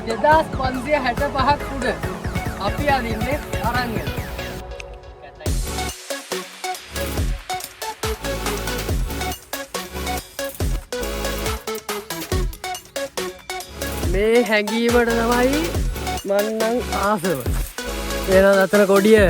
2565ක් උඩ අපි අදින්නේ අරංගල. මේ හැඟීමට තමයි මන්නම් ආසව. එන අතර කොඩිය.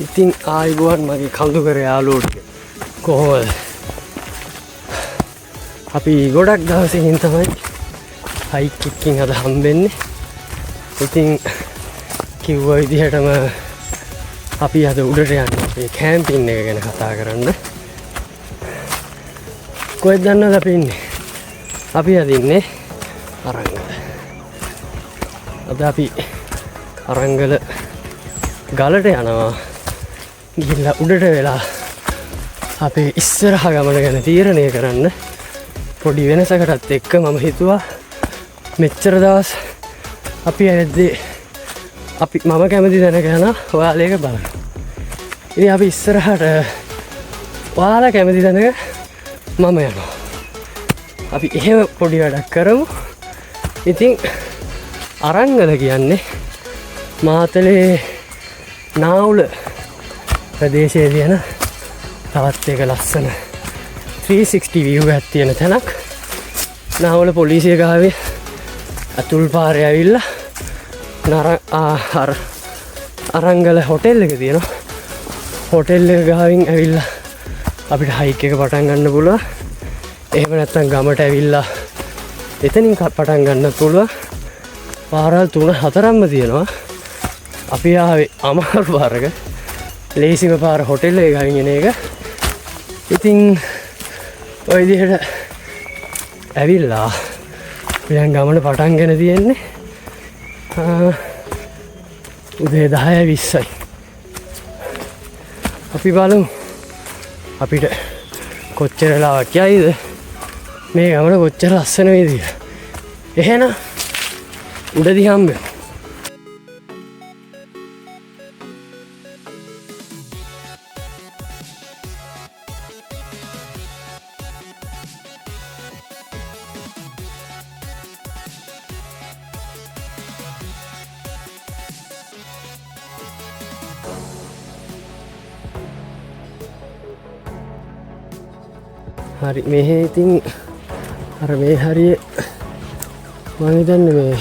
ඉතින් ආයුබෝවන් මගේ කඳුකර යාළුවෝ කොහොමද? අපි ගොඩක් දවසකින් තමයි හයික් එකකින් අද හම්බෙන්නේ. ඉතින් කිව්ව විදිහටම අපි අද උඩට යන්නේ අපේ කැම්පින් එක ගැන කතා කරන්න. කොහෙද දන්නවද අපි ඉන්නේ? අපි අද ඉන්නේ අරංගල. අද අපි අරංගල ගලට යනවා. ගිහිල්ලා උඩට වෙලා අපේ ඉස්සරහ ගමන ගැන තීරණය කරන්න. පොඩි වෙනසකටත් එක්ක මම හිතුවා මෙච්චර දවස් අපි ඇවිද්දී මම කැමති දැනක යන ඔයාලා ඒක බලන්න. ඉතින් අපි ඉස්සරහට ඔයාලා කැමති දැනක මම යනවා. අපි එහෙම පොඩි වැඩක් කරමු. ඉතින් අරංගල කියන්නේ මාතලේ නාවුල ප්‍රදේශයේ තියෙන තවත් එක ලස්සන 360 view එකක් තියෙන තැනක්. නාවුල පොලිසිය ගාවේ අතුල් පාරේ ඇවිල්ලා අරංගල හොටෙල් එක තියෙනවා. හොටෙල් එක ගාවින් ඇවිල්ලා අපිට හයික් එක පටන් ගන්න පුළුවන්. එහෙම නැත්නම් ගමට ඇවිල්ලා එතනින් පටන් ගන්න පුළුවන්. පාරල් 3-4ක්ම තියෙනවා. අපි ආවේ අමාරු පාරක. ලේසිම පාර හොටෙල් එක ගාවින් එන එක. ඉතින් ඔය විදිහට ඇවිල්ලා දැන් ගමන පටන් ගෙන තියෙන්නේ. උදේ 10:20යි. අපි බලමු අපිට කොච්චර වෙලාවක් යයිද මේ ගමන කොච්චර ලස්සන වේද කියලා. එහෙනම් උඩදී හම්බෙමු. හරි මෙහෙ ඉතින් අර මේ හරිය මම හිතන්නේ මේ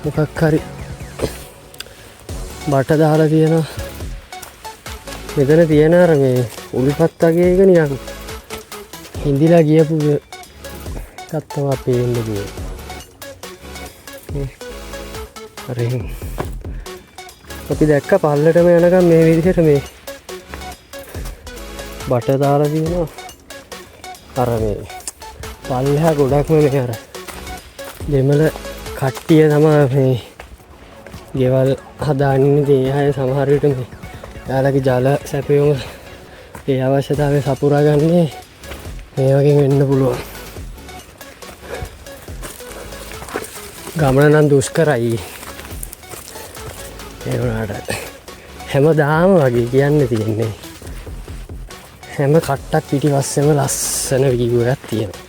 මොකක් හරි බට දාලා තියෙනවා. මෙතන තියෙන අර මේ උල්පත් වගේ එක නිකන් හිඳිලා ගියපු එකක් තමයි පේන්නේ කියන්නේ. හරි අපි දැක්ක පල්ලටම යනකම් මේ විදිහට මේ බට දාලා තියෙනවා. අර මේ පල්ලෙහා ගොඩක්ම මේ අර දෙමළ කට්ටිය තමයි මේ ගෙවල් හදාන්නේ. ඒ අය සමහර විට මේ යාළගේ ජල සැපයුම ඒ අවශ්‍යතාවය සපුරා ගන්නේ මේ වගේ වෙන්න පුළුවන්. ගමන නම් දුෂ්කරයි. ඒ වුණාට හැමදාම වගේ කියන්න තියෙන්නේ හැම කට්ටක් පිටිපස්සෙම ලස්සන වීව් එකක් තියෙනවා.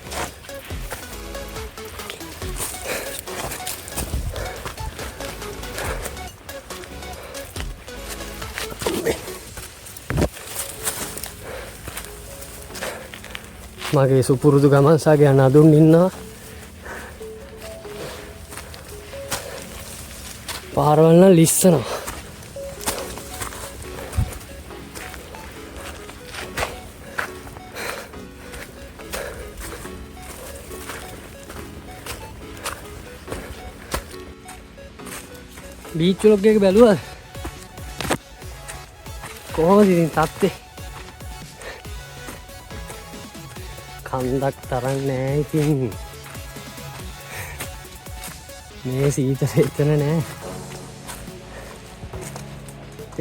මගේ සුපුරුදු ගමන් සාගය නදුන් ඉන්නවා. පාරවල් නම් ලිස්සනවා. බීච් වලොග් එක බැලුවද? කොහොමද ඉතින් තත්ත්වේ? කන්දක් තරන්න නෑ ඉතින් මේ සීතල එතන නෑ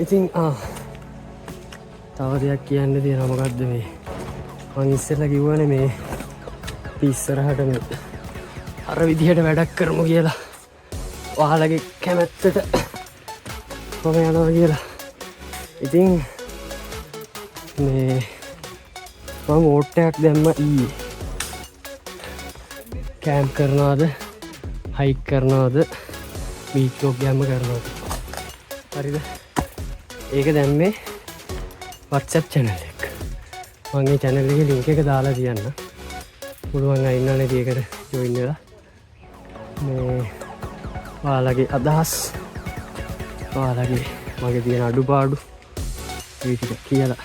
ඉතින් තව දෙයක් කියන්න තියෙන මොකක්ද මේ මං ඉස්සෙල්ලා කිව්වනේ මේ ඉස්සරහට මේ අර විදිහට වැඩක් කරමු කියලා ඔයාලගේ කැමැත්තට මම යනවා කියලා ඉතින් මේ මම ඕට්ටයක් දැම්ම ඊයේ කෑම්ප් කරනවාද හයික් කරනවාද බීච් වොක් යන්න කරනවාද හරිද ඒක දැම්මේ WhatsApp channel එක මම ඒ channel එකේ link එක දාලා තියන්න පුළුවන් අය ඉන්නවනේ ඒකට join වෙලා මේ ඔයාලගේ අදහස් ඔයාලගේ මගේ තියෙන අඩුපාඩු ඒ ටික කියලා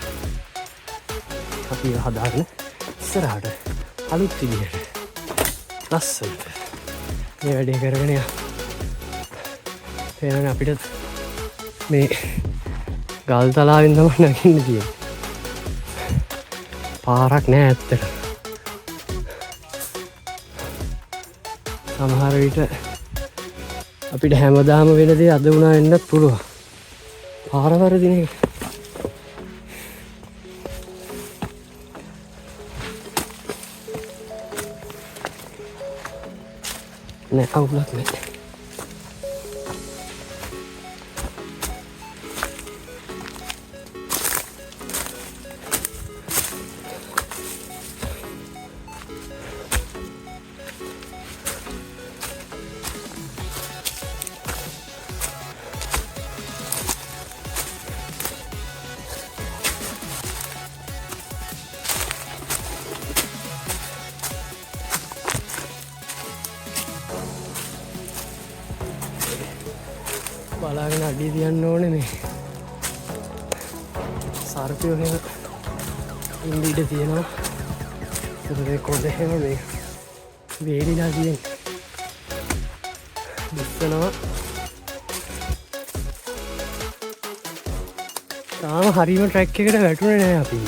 අපි හදාගන්න ඉස්සරහට අලුත් විදිහට ලස්සනට මේ වැඩේ කරගෙන යන්න. එහෙනම් අපිට මේ ගල් තලාවෙන් තමයි නැගින්න තියෙන්නේ. පාරක් නෑ ඇත්තට. සමහර විට අපිට හැමදාම වෙන දේ අද වුණා වෙන්නත් පුළුවන්. පාර වරදින එක. නෑ අවුලක් නෑ. බලාගෙන අඩිය තියන්න ඕනේ මේ සර්පයෝ එහෙම ඉන්න ඉඩ තියෙනවා ඒ කොහෙද එහෙම මේ වේලිලා තියෙන්නේ දිස්සනවා තාම හරියම ට්‍රැක් එකට වැටුනේ නෑ අපි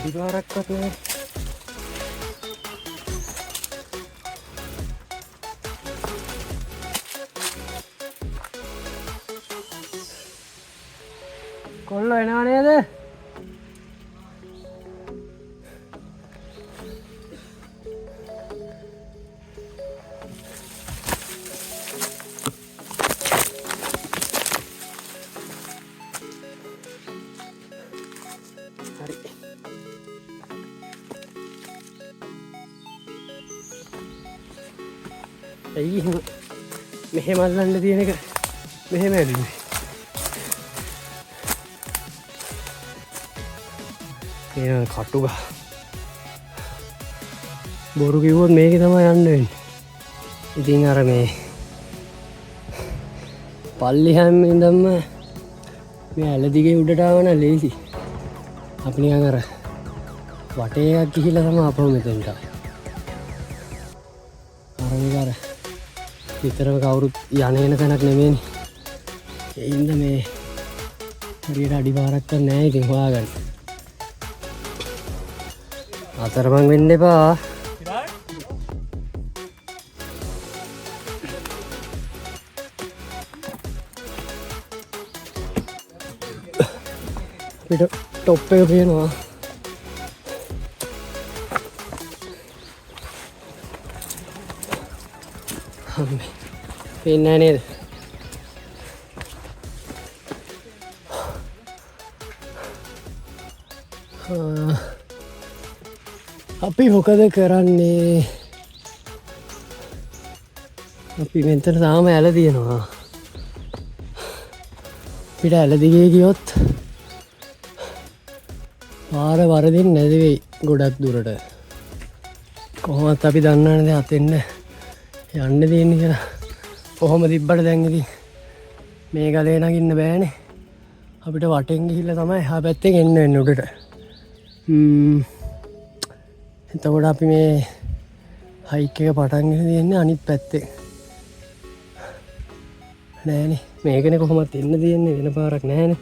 අදිවාරක්වත් නෑ කොල්ලෝ එනවා නේද ඇයි මෙහෙම අල්ලන්න තියෙන එක මෙහෙම ඇදුවේ එන කටුක බොරු කිව්වොත් මේකේ තමයි යන්න වෙන්නේ ඉතින් අර මේ පල්ලිහැම ඉඳන්ම මේ ඇල දිගේ උඩට ආවන ලේසි අපි නිකන් අර වටේයක් ගිහිල්ලා තමයි අපව මෙතෙන්ට අර මේක විතරම කවුරුත් යන්නේන තැනක් නෙමෙයිනේ. ඒ හින්දා මේ හරියට අඩිපාරක් නෑ ඉතින් හොයාගන්න. අතරමං වෙන්න එපා. පිට টොප් එක පේනවා. පේන්නේ නේද? අපි මොකද කරන්නේ? අපි මෙතන තාම ඇල තියෙනවා. අපිට ඇල දිගේ ගියොත් පාර වරදින් නැති වෙයි ගොඩක් දුරට. කොහොමත් අපි දන්නවනේ අතෙන්න යන්න තියෙන්නේ කියලා. කොහොම තිබ්බට දැන් ඉතින් මේ ගලේ නගින්න බෑනේ. අපිට වටෙන් ගිහිල්ලා තමයි එහා පැත්තෙන් එන්න වෙන්නේ උඩට. එතකොට අපි මේ හයික් එක පටන් ගෙන තියෙන්නේ අනිත් පැත්තේ. නෑනේ මේකනේ කොහොමත් එන්න තියෙන්නේ වෙන පාරක් නෑනේ.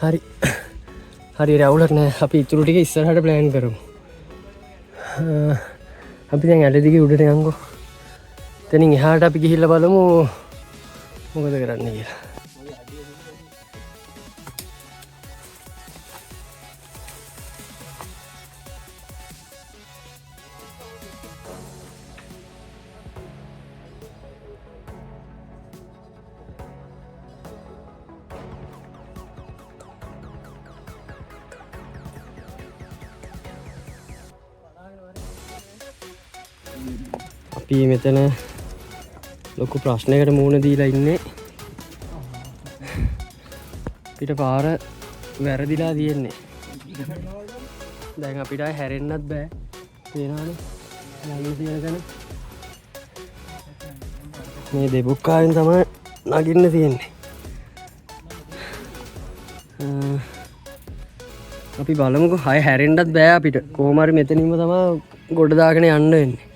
හරි. හරි රැවුලක් නෑ. අපි ඉතුරු ටික ඉස්සරහට ප්ලෑන් කරමු. අපි දැන් ඇල දිගේ උඩට යන්කෝ. එතනින් එහාට අපි ගිහිල්ලා බලමු මොකද කරන්න කියලා. අපි මෙතන ලොකු ප්‍රශ්නයකට මුහුණ දීලා ඉන්නේ. අපිට පාර වැරදිලා තියෙන්නේ. දැන් අපිට හැරෙන්නත් බෑ. තේරෙනවනේ. යන්න තියෙන තැන. මේ දෙබුක්කාවෙන් තමයි නගින්න තියෙන්නේ. අපි බලමුකෝ. හය හැරෙන්නත් බෑ අපිට. කොහොම හරි මෙතනින්ම තමයි ගොඩ දාගෙන යන්න වෙන්නේ.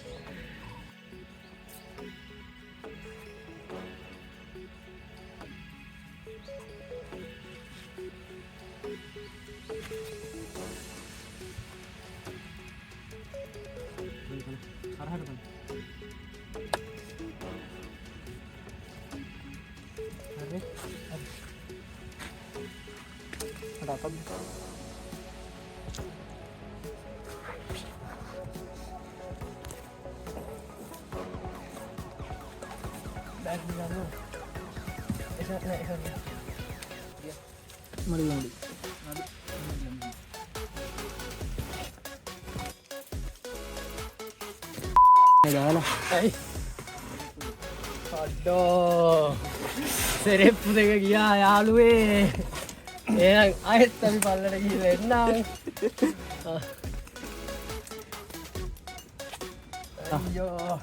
අඩෝ සෙරෙප්පු දෙක ගියා යාළුවේ. එහෙනම් ආයෙත් අපි පල්ලට ගිහලා එන්නම්. අයියෝ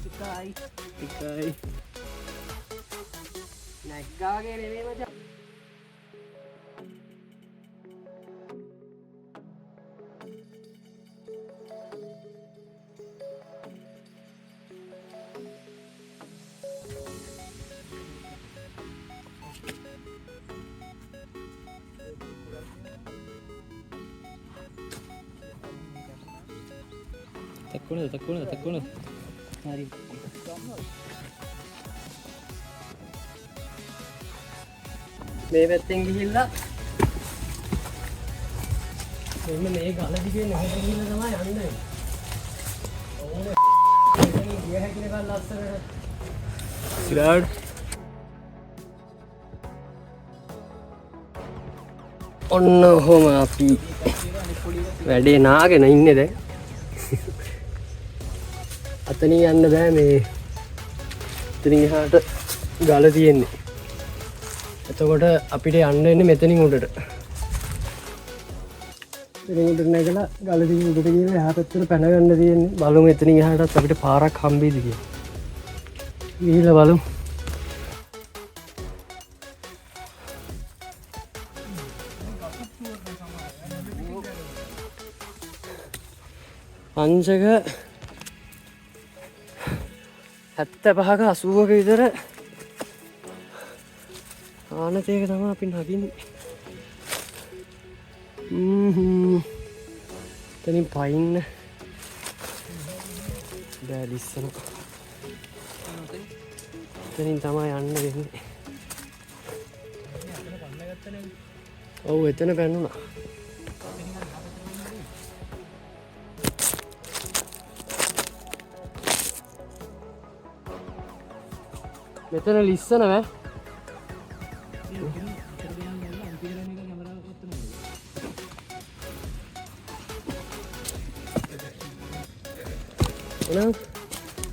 ටිකයි නැග්ගාගේ නෙමෙයි මචං. තක්කුණද හරි. මේ පැත්තෙන් ගිහිල්ලා මෙන්න මේ ගල දිගේ නැහැට ගිහිල්ලා තමයි යන්නේ. ඕනේ මෙතන ගිය හැකින ගල් ලස්සනට. සිරාඩ් ඔන්න ඔහොම අපි වැඩේ නාගෙන ඉන්නේ දැන්. අතනින් යන්න බෑ. මේ එතනින් එහාට ගල තියෙන්නේ. එතකොට අපිට යන්න වෙන්නේ මෙතනින් උඩට. මෙතනින් උඩට නැගලා ගල දිගේ උඩට ගිහලා එහා පැත්තට පැන ගන්න තියෙන්නේ. බලමු එතනින් එහාටත් අපිට පාරක් හම්බෙයිද කියලා. ගිහිල්ලා බලමු. පංචක 75ක 80ක විතර ආනතයක තමයි අපි නගින්නේ. එතනින් පයින්න බෑ ලිස්සන. එතනින් තමයි යන්න වෙන්නේ. ඔව් එතන පැන්නුණා. මෙතන ලිස්සන බෑ.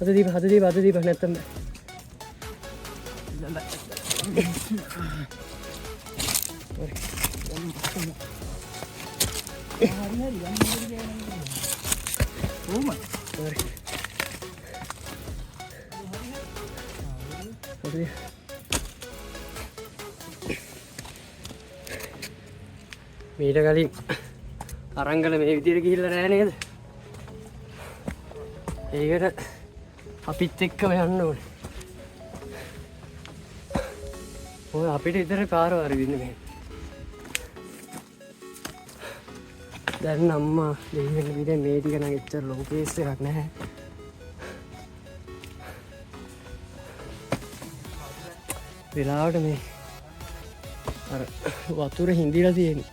අද දීප නැත්තම් මීට කලින් අරංගල මේ විදියට ගිහිල්ලා නෑ නේද? ඒකට අපිත් එක්කම යන්න ඕනේ. ඔය අපිට විතරේ පාර වරදින්නේ මේ. දැන් අම්මා දෙවියන් විදිහේ මේ ටික නම් එච්චර ලොකු කේස් එකක් නැහැ. වෙලාවට මේ අර වතුර හිඳිලා තියෙන්නේ.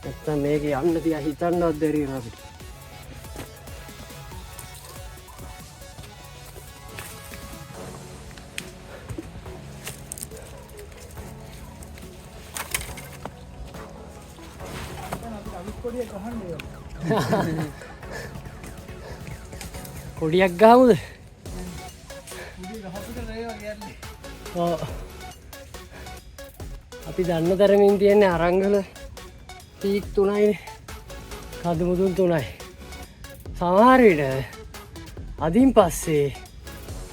නැත්තම් මේක යන්න තියා හිතන්නවත් බැරි වෙනවා අපිට. කොඩියක් ගහමුද? අපි දන්න තරමින් තියෙන්නේ අරංගල පීක් 3යි කදුමුදුන් 3යි. සමහර විට අදින් පස්සේ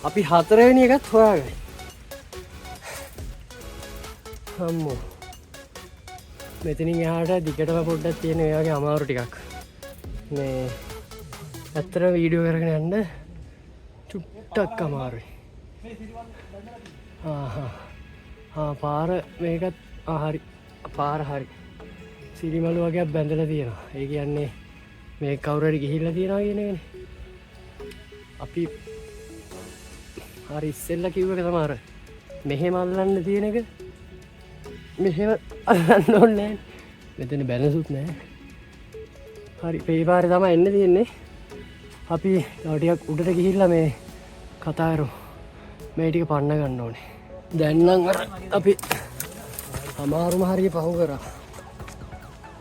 අපි 4 වෙනි එකත් හොයාගයි. අම්මෝ මෙතනින් එහාට දිගටම පොඩ්ඩක් තියෙන මේ වගේ අමාරු ටිකක්. මේ ඇත්තට වීඩියෝ කරගෙන යන්න චුට්ටක් අමාරුයි. පාර මේකත් හරි පාර හරි සිරිමලු වගේ බැඳලා තියෙනවා. ඒ කියන්නේ මේ කවුරු හරි ගිහිල්ලා තියෙනවා කියන එකනේ. අපි හරි ඉස්සෙල්ලා කිව්ව එක තමයි අර මෙහෙම අල්ලන්න තියෙන එක. මෙහෙම අල්ලන්න ඕනේ නැහැ. මෙතන බැලන්සුත් නැහැ. හරි මේ පාරේ තමයි එන්න තියෙන්නේ. අපි තව ටිකක් උඩට ගිහිල්ලා මේ කතා කරමු. මේ ටික පන්න ගන්න ඕනේ. දැන් නම් අර අපි අමාරුම හරිය පහු කරා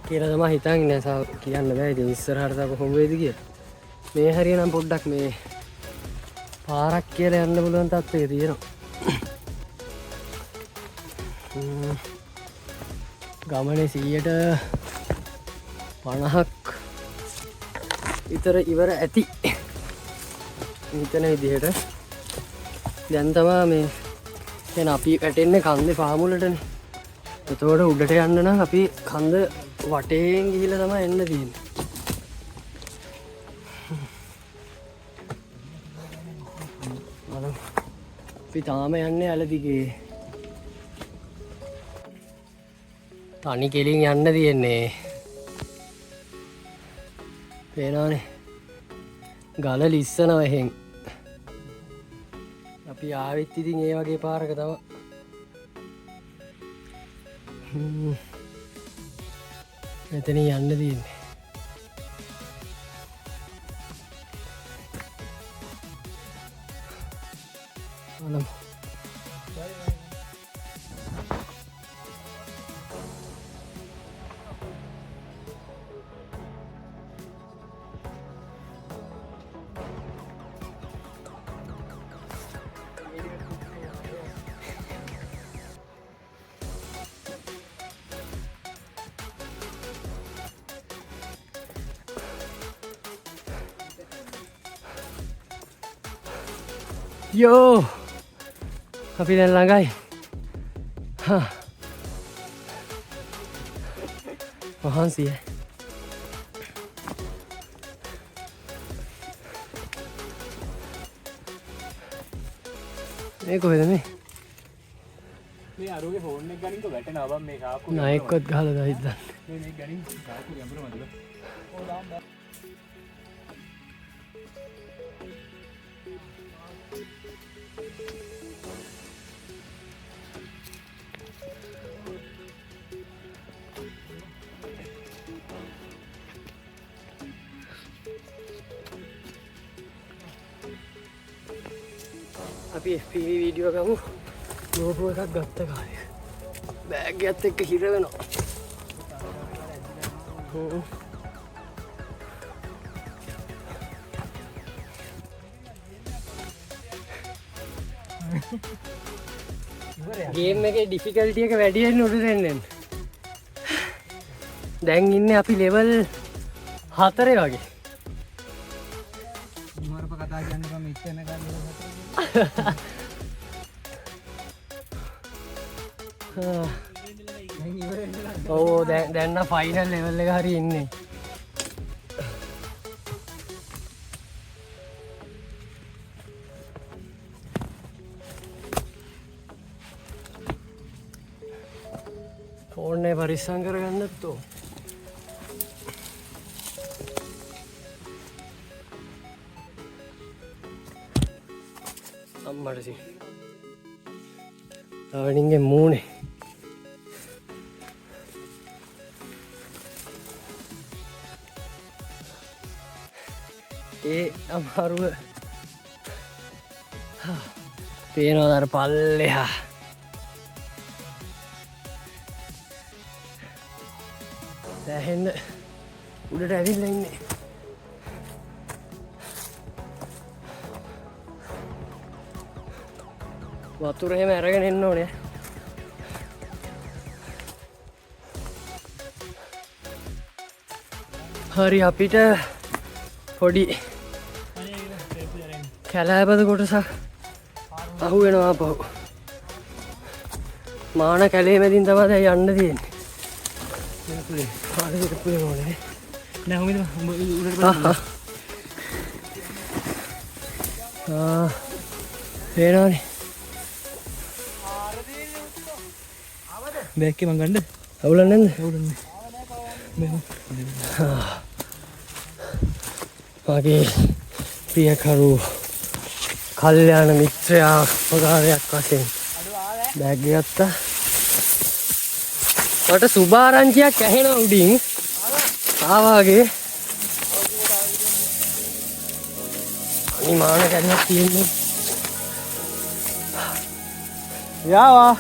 කියලා තමයි හිතන්නේ. කියන්න බෑ ඉතින් ඉස්සරහට තව කොහොම වේද කියලා. මේ හරිය නම් පොඩ්ඩක් මේ පාරක් කියලා යන්න පුළුවන් තත්ත්වයේ තියෙනවා. ගමනේ 50ක් විතර ඉවර ඇති. හිතන විදිහට දැන් තමයි මේ දැන් අපි වැටෙන්නේ කන්දේ පාමුලටනේ. එතකොට උඩට යන්න නම් අපි කන්ද වටේන් ගිහිල්ලා තමයි එන්න තියෙන්නේ. අපි තාම යන්නේ අල දිගේ. තනි කෙලින් යන්න තියෙන්නේ. පේනවනේ ගල ලිස්සනවා එහෙන්. අපි ආවෙත් ඉතින් ඒ වගේ පාරක තමයි. මෙතනින් යන්න තියෙන්නේ. බලමු. යෝ අපි දැන් ළඟයි. මහන්සිය. මේ කොහෙද මේ? මේ අරුගේ ෆෝන් එක ගනින්කෝ වැටෙනවා බම් මේ සාක්කු. නායකවත් ගහලා දායිද. මේ ගනින් සාක්කු ගැඹුර මැදලා. ඕ දාන්න. අපි FPV වීඩියෝ ගමු. GoPro එකක් ගත්ත කාලේ බෑග් එකත් එක්ක හිර වෙනවා. ගේම් එකේ ඩිෆිකල්ටි එක වැඩි වෙන්න උඩ දෙන්න. දැන් ඉන්නේ අපි ලෙවල් 4 වගේ. මරප කතා කියන්නේ මම ඉච්චන ගන්න ඕ දැන්න ෆයිනල් ලෙවල් එක හරි ඉන්නේ. ෆෝන් එක පරිස්සම් කරගන්නත් ඕ. අම්මට සි අවනින්ගේ මූනේ ඒ අමාරුව පේනවා අර පල්ලෙහා දැහෙන්න උඩට ඇවිල්ලා ඉන්නේ. වතුර එහෙම අරගෙන එන්න ඕනේ. හරි අපිට පොඩි කැලෑපද කොටසක් අහු වෙනවා පහු. මාන කැලේ මැදින් තමයි දැන් යන්න තියෙන්නේ. පුලේ ආයෙත් පුලේ මොනේ. නෑ උඹ උඩට බලන්න. පේනවනේ. බෑක් එක මං ගන්නද? අවුලන්නේ නැද්ද? අවුලන්නේ. මගේ ප්‍රියකරු කල්යාණ මිත්‍රයා උපකාරයක් වශයෙන් බෑග් එක ගත්තා. මට සුභාරංචියක් ඇහෙනවා උඩින්. ආවාගේ. අනිමාන කැලයක් තියෙන්නේ. යාවා.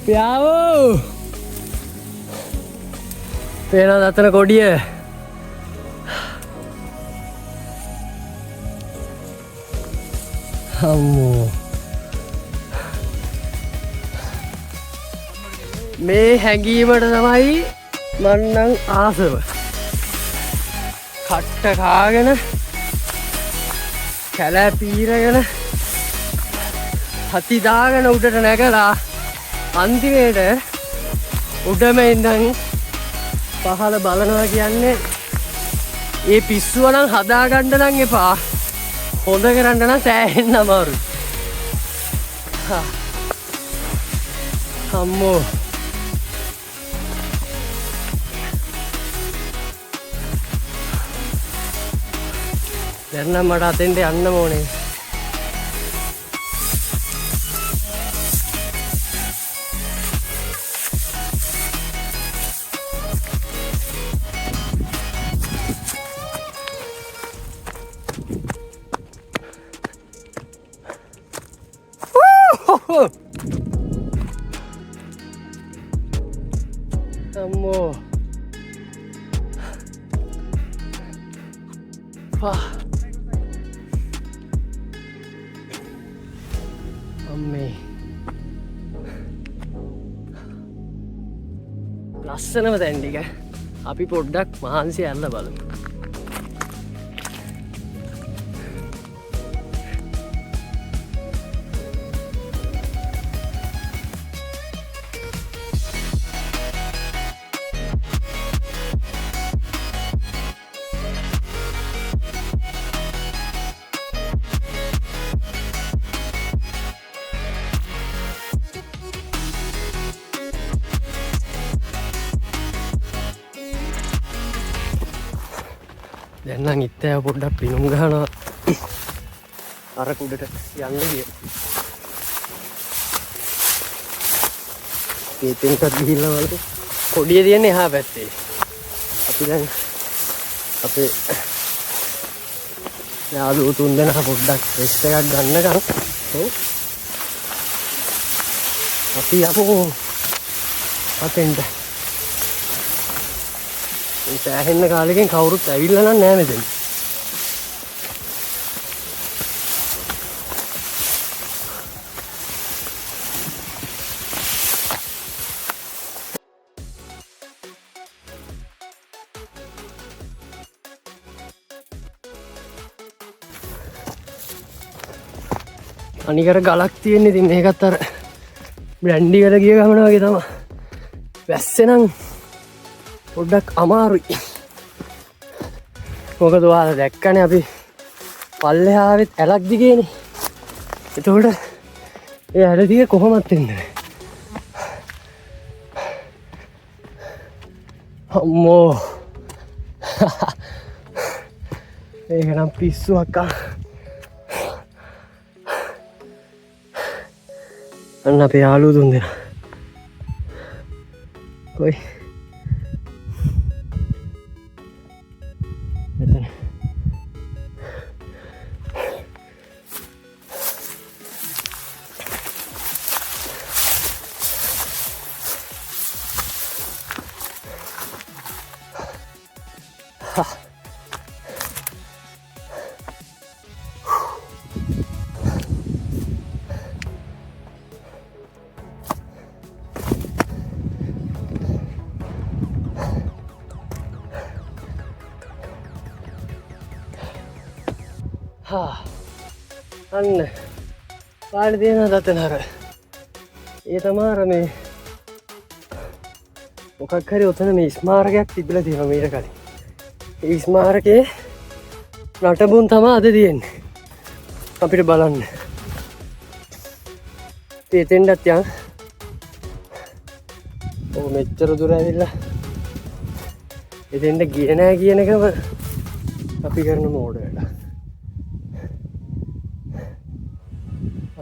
පියාවෝ පේනවද අතන කොඩිය? අම්මෝ මේ හැඟීමට තමයි මන්නම් ආසව. කට්ට කාගෙන කැලෑ පීරගෙන හති දාගෙන උඩට නැගලා අන්තිමේට උඩම ඉඳන් පහළ බලනවා කියන්නේ ඒ පිස්සුව නම් හදාගන්න නම් එපා. හොඳ කරන්න නම් සෑහෙන්න අමාරුයි. අම්මෝ දැන් නම් මට අතෙන්ට යන්න ඕනේ. අම්මෝ අම්මේ ලස්සනම තැන් ටික අපි පොඩ්ඩක් මහන්සි යන්න බලමු. දැන් නම් ඉත්තෑ පොඩ්ඩක් පිනුම් ගහනවා අර කුඩට යන්න ගිය. ඒතෙන්ටත් ගිහිල්ලා බලමු. කොඩිය තියෙන්නේ එහා පැත්තේ. අපි දැන් අපේ යාළුවෝ තුන් දෙනා පොඩ්ඩක් රෙස්ට් එකක් ගන්නකම් අපි යමු අතෙන්ට. මේ සෑහෙන්න කාලෙකින් කවුරුත් ඇවිල්ලා නම් නෑ මෙතන. අනිකර ගලක් තියෙන්නේ. ඉතින් මේකත් අර බ්‍රැන්ඩි වල ගිය ගමන වගේ තමයි. වැස්සේ නම් පොඩ්ඩක් අමාරුයි. මොකද ඔයාලා දැක්කනේ අපි පල්ලෙහා ආවෙත් ඇලක් දිගේනේ. එතකොට ඒ ඇල දිගේ කොහොමද එන්නේ? අම්මෝ. ඒක නම් පිස්සු අක්කා. අන්න අපේ යාළුවෝ තුන්දෙනා. කොයි? මෙතන. අන්න පාඩි තියෙන දතනර. ඒ තමයි මේ මොකක් හරි ඔතන මේ ස්මාරකයක් තිබිලා තියෙනවා මීට කලින්. ඒ ස්මාරකයේ නටබුන් තමයි අද තියෙන්නේ. අපිට බලන්න. එතෙන්ටත් යන්. ඔව් මෙච්චර දුර ඇවිල්ලා එතෙන්ට ගියේ නෑ කියන එකම අපි කරන මෝඩ වැඩ.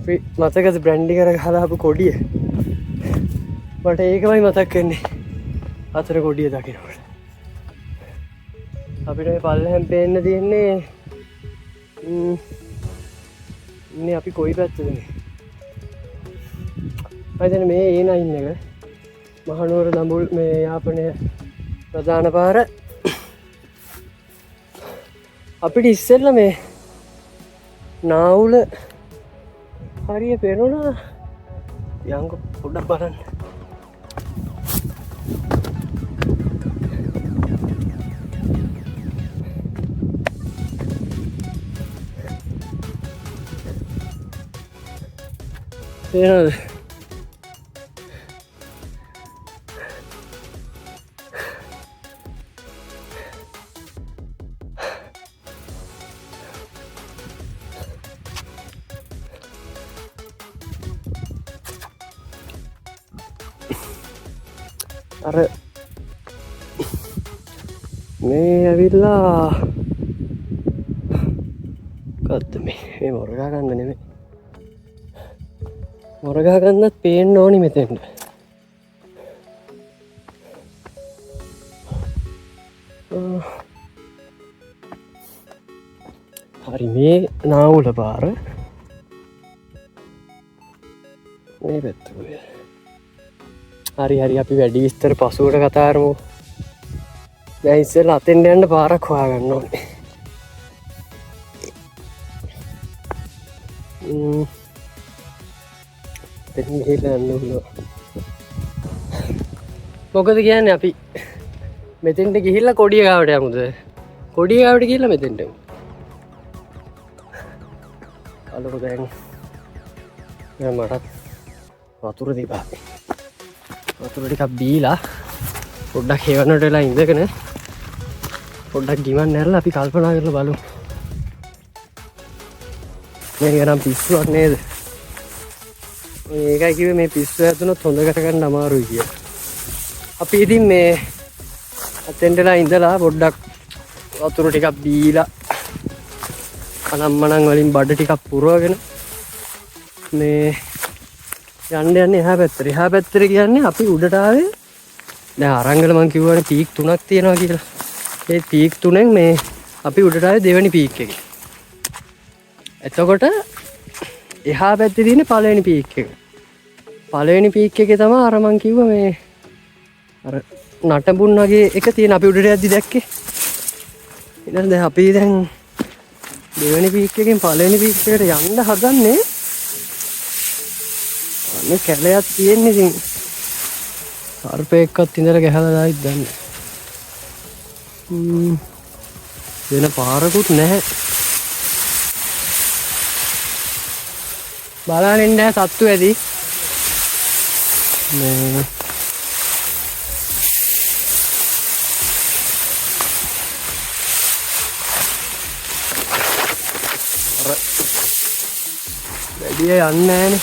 අපි මතකද බ්‍රැන්ඩි කර හදාපු කොඩිය? මට ඒකමයි මතක් වෙන්නේ අතර කොඩිය දකිනකොට. අපිට මේ පල්ලෙහෙන් පේන්න තියෙන්නේ ඉන්නේ අපි කොයි පැත්තද මේ? මම හිතන්නේ මේ A9 එක මහනුවර දඹුල් මේ යාපනය ප්‍රධාන පාර. අපිට ඉස්සෙල්ලා මේ නාවුල හරිය පේනවනේ. යංග පොඩ්ඩක් බලන්න. පේනවද? අර මේ ඇවිල්ලා ගත්ත මේ මොරගා ගන්න නෙමෙයි. මොරගා ගන්නත් පේන්න ඕනි මෙතෙන්ට. හරි මේ නාවුල පාර මේ පැත්තේ. හරි හරි අපි වැඩි විස්තර පසුවට කතා කරමු. දැන් ඉස්සෙල්ලා අතෙන්ට යන්න පාරක් හොයාගන්න ඕනේ. දැන් ගිහලා යන්න ඕන. මොකද කියන්නේ අපි මෙතෙන්ට ගිහිල්ලා කොඩිය ගාවට යමුද? කොඩිය ගාවට ගිහිල්ලා මෙතෙන්ට යමු. අලුත් දැන් මට වතුර දීපා. වතුර ටිකක් බීලා පොඩ්ඩක් හේවන්නට වෙලා ඉඳගෙන පොඩ්ඩක් ගිමන් නැරලා අපි කල්පනා කරලා බලමු. මේක නම් පිස්සුවක් නේද? මේකයි කිව්වේ මේ පිස්සුව ඇතුනොත් හොඳ කරගන්න අමාරුයි කියලා. අපි ඉතින් මේ අතෙන්ටලා ඉඳලා පොඩ්ඩක් වතුර ටිකක් බීලා අනම්මනම් වලින් බඩ ටිකක් පුරවගෙන මේ යන්න යන්නේ එහා පැත්තට. එහා පැත්තට කියන්නේ අපි උඩට ආවේ. දැන් අරංගල මං කිව්වනේ පීක් 3ක් තියෙනවා කියලා. ඒ පීක් 3න් මේ අපි උඩට ආවේ දෙවෙනි පීක් එකේ. එතකොට එහා පැත්තේ තියෙන පළවෙනි පීක් එක. පළවෙනි පීක් එකේ තමයි අර මං කිව්ව මේ අර නටබුන් වගේ එක තියෙන අපි උඩට යද්දි දැක්කේ. ඊට දැන් අපි දැන් දෙවෙනි පීක් එකෙන් පළවෙනි පීක් එකට යන්න හදන්නේ. අනේ කැලයක් තියෙන්නේ ඉතින් සර්පෙක්වත් ඉඳලා ගහලා දායිද දන්නේ. වෙන පාරකුත් නැහැ. බලන්න ඉන්න සත්තු ඇති. මේ වැඩිය යන්නේ නැහනේ.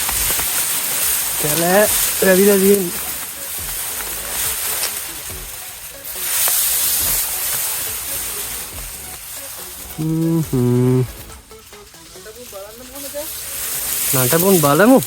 කැලෑ රැවිලා තියෙන්නේ. නටබුන් බලමු.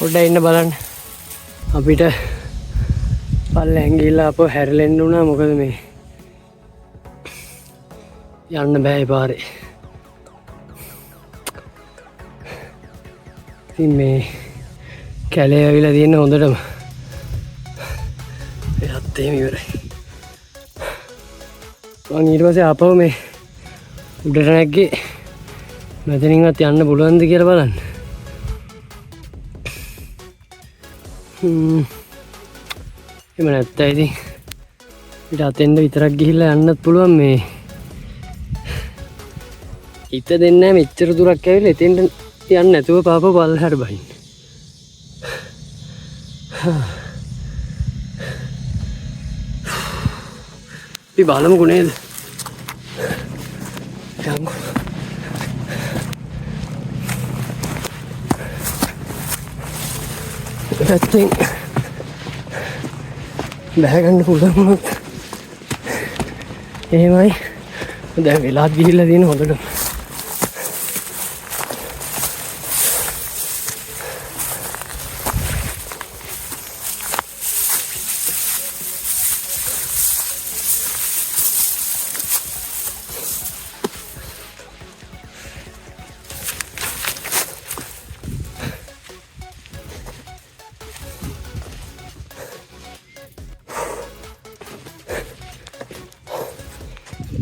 පොඩ්ඩක් ඉන්න බලන්න. අපිට පල්ලෙන් ගිහලා අපෝ හැරෙන්න උනා. මොකද මේ යන්න බෑ පාරේ. ඉතින් මේ කැලේ ඇවිල්ලා තියෙන හොඳටම එයත් එහෙම ඉවරයි. මං ඊට පස්සේ ආපහු මේ උඩට නැග්ගේ මෙතනින්වත් යන්න පුළුවන්ද කියලා බලන්න. එහෙම නැත්නම් ඉතින් ඊට අතෙන්ද විතරක් ගිහිල්ලා යන්නත් පුළුවන්. මේ හිත දෙන්නේ නැහැ මෙච්චර දුරක් ඇවිල්ලා එතෙන්ට යන්න නැතුව පාප පල්ලෙහාට බහින්න. අපි බලමුකෝ නේද? යමු. පැත්තෙන් බැහැගන්න පුළුවන් වුණොත් එහෙමයි. දැන් වෙලාත් ගිහිල්ලා තියෙන හොඳට.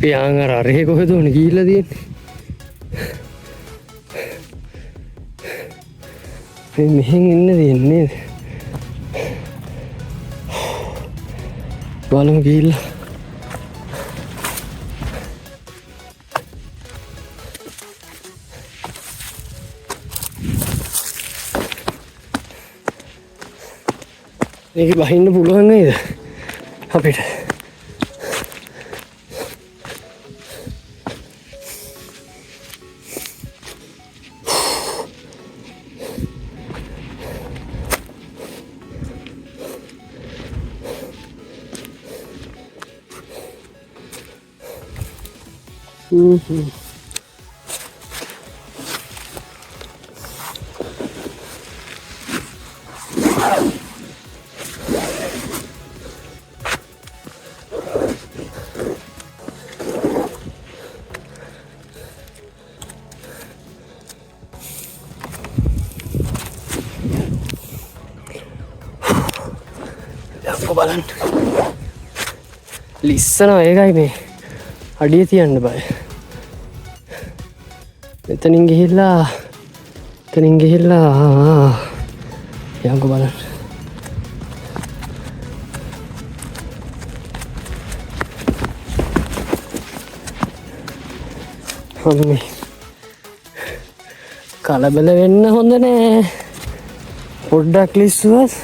පියාං අර අරහේ කොහෙද උනේ ගිහිල්ලා තියෙන්නේ. මේ මෙහෙන් ඉන්න දෙන්නේ. බලමු ගිහිල්ලා. මේක බහින්න පුළුවන් නේද අපිට? බලන්න ලිස්සනවා. ඒකයි මේ අඩිය තියන්න බය. එතනින් ගිහිල්ලා යන්කෝ බලන්න. හොඳයි. කලබල වෙන්න හොඳ නෑ. පොඩ්ඩක් ලිස්සුවත්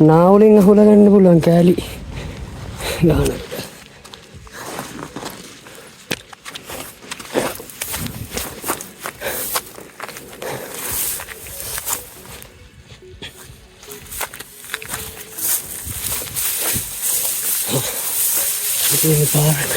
නාවලින් අහුලා ගන්න පුළුවන් කෑලි ගන්න. තියෙන පාරක.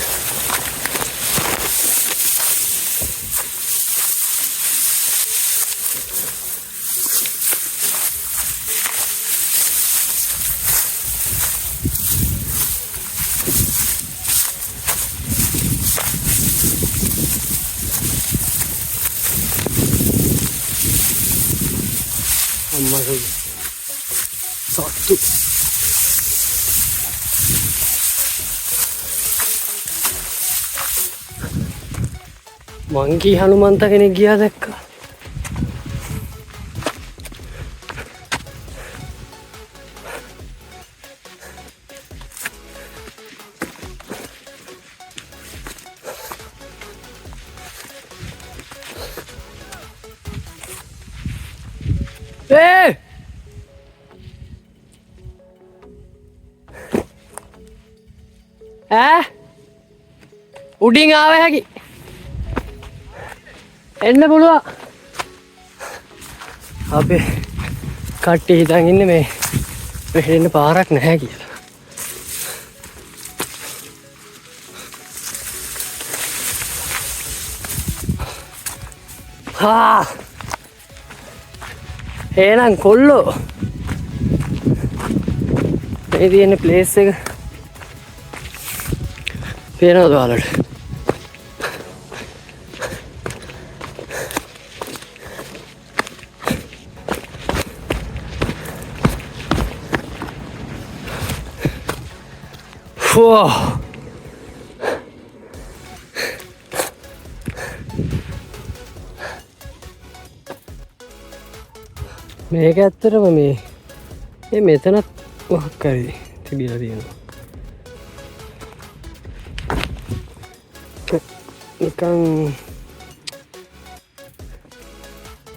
අම්මගේ සත්තු මංකී හනුමන්ත කෙනෙක් ගියා දැක්කා. උඩින් ආව හැකි එන්න පුළුවන්. අපේ කට්ටිය හිතන් ඉන්නේ මේ මෙහෙන්න පාරක් නැහැ කියලා. එහෙනම් කොල්ලෝ මේ තියෙන ප්ලේස් එක පේනවද ඔයාලට? මේක ඇත්තටම මේ මෙතනත් මොකක් හරි තිබිලා තියෙනවා. නිකන්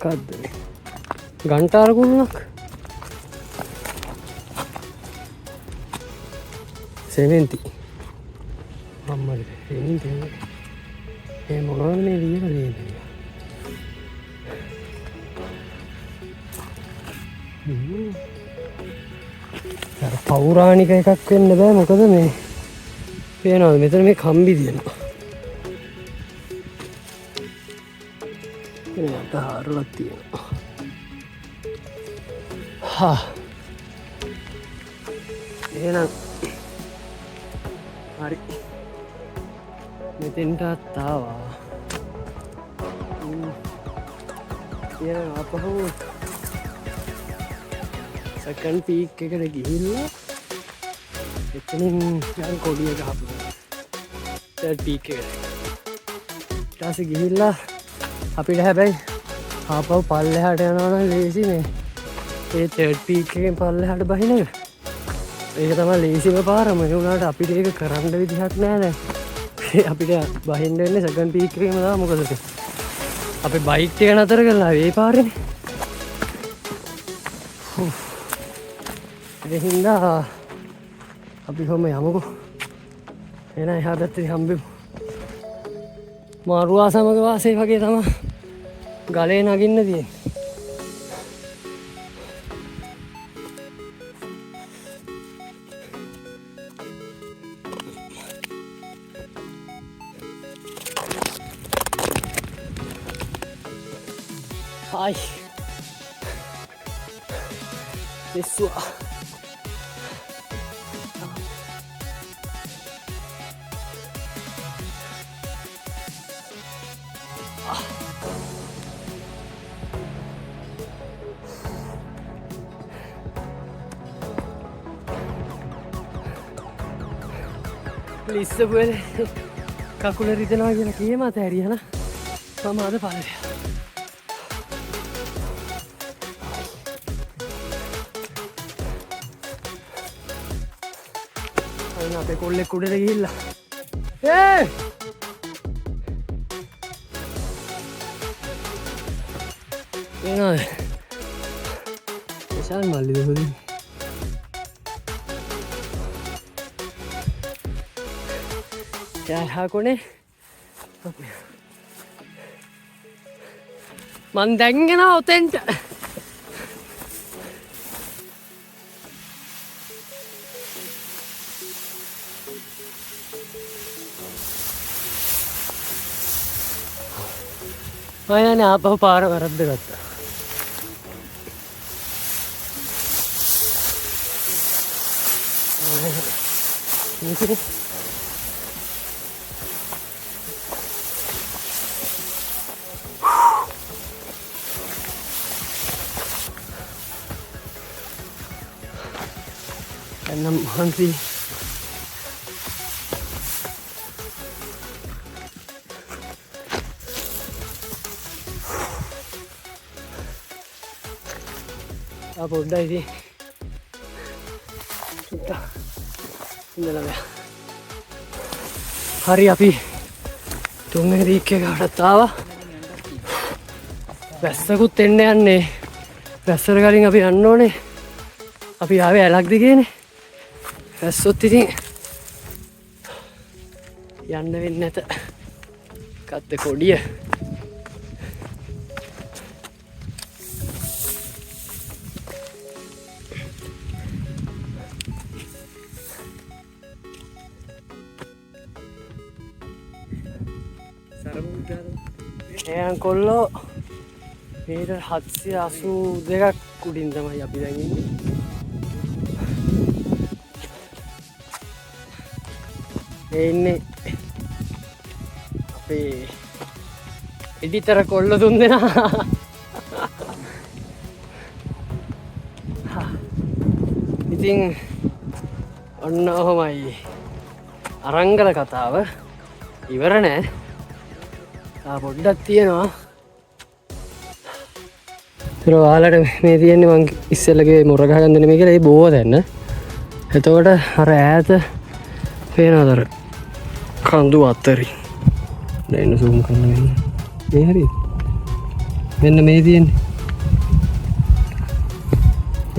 මොකද්ද මේ ගන්ටාර කුළුණක් සෙමෙන්ති අම්මගේ සෙමෙන්ති ඒ මොනවද මේ ලියලා තියෙන්නේ? අර පෞරාණික එකක් වෙන්න බෑ. මොකද මේ පේනවද මෙතන මේ කම්බි තියෙනවා. එයාට හරලක් තියෙනවා. එහෙනම් හරි මෙතෙන්ටත් ආවා. එහෙනම් අපහු සෙකන්ඩ් පීක් එකට ගිහිල්ලා එතනින් යන් කොඩිය ගහපු තර්ඩ් පීක් එකට ඊට පස්සේ ගිහිල්ලා අපිට හැබැයි ආපහු පල්ලෙහාට යනවා නම් ලේසි මේ ඒ තර්ඩ් පීක් එකෙන් පල්ලෙහාට බහින එක. ඒක තමයි ලේසිම පාරම. ඒ වුණාට අපිට ඒක කරන්න විදිහක් නෑ දැන්. අපිට බහින්න වෙන්නේ සෙකන්ඩ් පීක් එකේම තමයි. මොකද අපි බයික් එක නතර කරලා ඒ පාරේනේ. ඒ හින්දා අපි කොහොම යමුකෝ. එන එහා පැත්තේ හම්බෙමු. මාරුවා සමග වාසේ වගේ තමයි ගලේ නගින්න තියෙන්නේ. Ai. Pessoal. Listo, pues. Calcular y tener aquí de materia, ¿no? Vamos a de padre. අපේ කොල්ලෙක් උඩට ගිහිල්ලා එනවාද විශාල මල්ලිද හොදින් යහා කොනේ මන් දැන්ගෙනවා ඔතෙන්ට මම ආපහු පාර වරද්ද ගත්තා. එන්නම් හන්සි පොඩ්ඩයි ඉඳලා හරි අපි තුන්වෙනි දීක්කයකටත් ආවා. වැස්සකුත් එන්න යන්නේ. වැස්සට කලින් අපි යන්න ඕනේ. අපි ආවේ ඇලක් දිගේනේ. වැස්සොත් ඉතින් යන්න වෙන්නේ නැත. කද්ද කොඩිය. එයන් කොල්ලෝ මීටර් 782ක් උඩින් තමයි අපි දැන් ඉන්නේ. ඒ ඉන්නේ අපේ එඩිටර කොල්ල තුන්දෙනා. ඉතින් ඔන්න ඔහොමයි අරංගල කතාව ඉවර නෑ. පොඩ්ඩක් තියෙනවා. ඒතර ඔයාලට මේ තියෙන්නේ මං ඉස්සෙල්ලගේ මොරගහ ගන්න නෙමෙයි කියලා ඒ බෝව දැන්න. එතකොට අර ඈත පේනවද අර කඳු අතරින්. දැන් zoom කරන්න වෙන. මේ හරියද? මෙන්න මේ තියෙන්නේ.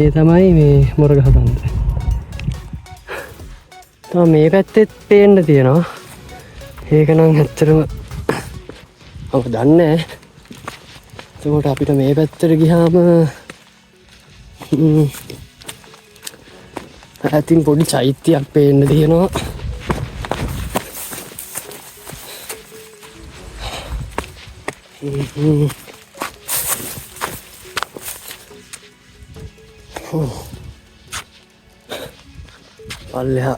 ඒ තමයි මේ මොරගහ ගන්න. තව මේ පැත්තෙත් පේන්න තියෙනවා. ඒක නම් ඇත්තටම මම දන්නේ. එතකොට අපිට මේ පැත්තට ගියාම ඈතින් පොඩි චෛත්‍යයක් පේන්න තියෙනවා. පල්ලෙහා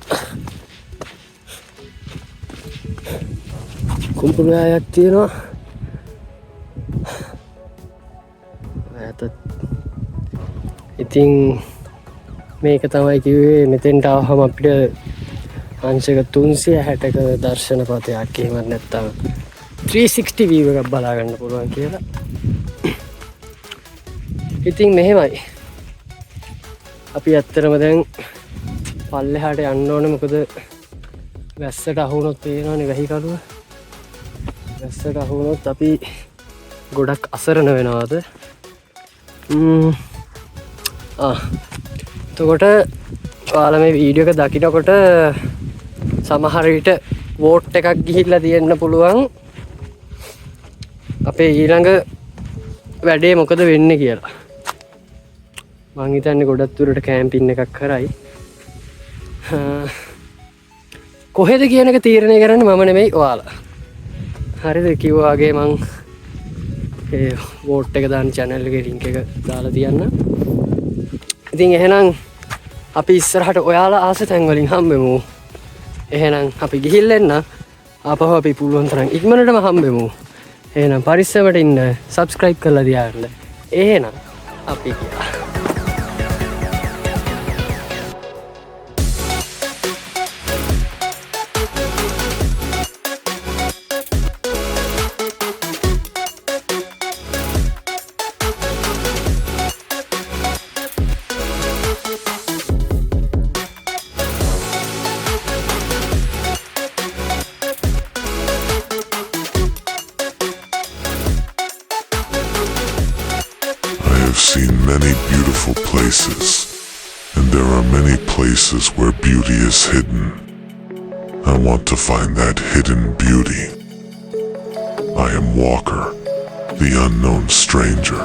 කුඹුරයක් තියෙනවා. ඉතින් මේක තමයි කිව්වේ මෙතෙන්ට ආවම අපිට අංශක 360ක දර්ශනපතයක් එහෙම නැත්නම් 360 view එකක් බලා ගන්න පුළුවන් කියලා. ඉතින් මෙහෙමයි. අපි ඇත්තටම දැන් පල්ලෙහාට යන්න ඕනේ. මොකද වැස්සට අහු වුණොත් පේනවනේ වැහි කඩුව. වැස්සට අහු වුණොත් අපි ගොඩක් අසරණ වෙනවාද? එතකොට ඔයාලා මේ වීඩියෝ එක දකිනකොට සමහර විට වෝට් එකක් ගිහිල්ලා තියෙන්න පුළුවන් අපේ ඊළඟ වැඩේ මොකද වෙන්නේ කියලා. මං හිතන්නේ ගොඩක් දුරට කැම්පින් එකක් කරයි. කොහෙද කියන එක තීරණය කරන්නේ මම නෙමෙයි ඔයාලා. හරිද? කිව්වා වගේ මං ඒ වෝට් එක දාන channel එකේ link එක දාලා තියන්න. ඉතින් එහෙනම් අපි ඉස්සරහට ඔයාලා ආස තැන් වලින් හම්බෙමු. එහෙනම් අපි ගිහිල්ලා එන්න. ආපහු අපි පුළුවන් තරම් ඉක්මනටම හම්බෙමු. එහෙනම් පරිස්සමට ඉන්න. subscribe කරලා තියාගන්න. එහෙනම් අපි ගියා. I've seen many beautiful places, and there are many places where beauty is hidden. I want to find that hidden beauty. I am Walker, the unknown stranger.